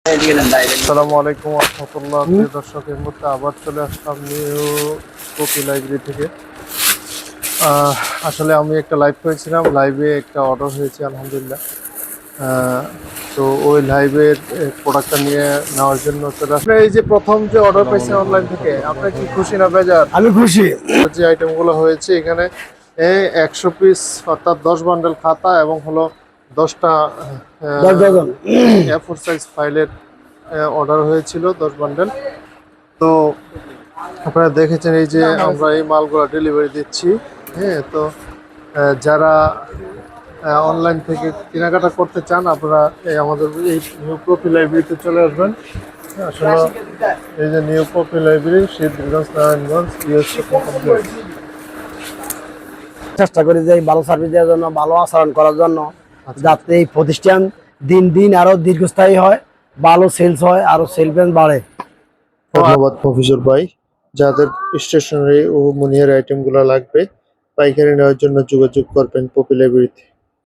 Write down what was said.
আসসালামু আলাইকুম ওয়া রাহমাতুল্লাহ। প্রিয় দর্শক, এর মধ্যে আবার চলে আসলাম নিউ কপি লাইব্রেরি থেকে। আসলে আমি একটা লাইভ করেছিলাম, লাইভে একটা অর্ডার হয়েছে আলহামদুলিল্লাহ। আহ, তো ওই লাইভের প্রোডাক্টটা নিয়ে নেওয়ার জন্য চলে আসলে এই যে প্রথম যে অর্ডার পেয়েছেন অনলাইন থেকে, আপনার কি খুশি না বেজার? আমি খুশি। যে আইটেমগুলো হয়েছে এখানে 100 পিস অর্থাৎ 10 বান্ডেল খাতা এবং হলো 10টা 10 ডজন। A4 সাইজ ফাইলের অর্ডার হয়েছিল 10 বান্ডেল। তো আপনারা দেখেছেন এই যে আমরা এই মালগুলো ডেলিভারি দিচ্ছি। হ্যাঁ, তো যারা অনলাইন থেকে কেনাকাটা করতে চান আপনারা আমাদের এই নিউ কপি লাইব্রেরিতে চলে আসবেন। আসলে এই যে new copy library, Shibganj, Narayanganj, USA complex. চেষ্টা করি যে ভালো সার্ভিস দেওয়ার জন্য, ভালো আচরণ করার জন্য, আচ্ছা, যাতে এই প্রতিষ্ঠান দিন দিন আরো দীর্ঘস্থায়ী হয়, ভালো সেলস হয়, আরো সেলস বাড়ে। ধন্যবাদ প্রফেসর ভাই। যাদের স্টেশনারি ও মুনিয়ার আইটেমগুলো লাগবে পাইকারি নেওয়ার জন্য যোগাযোগ করবেন কপি লাইব্রেরিতে।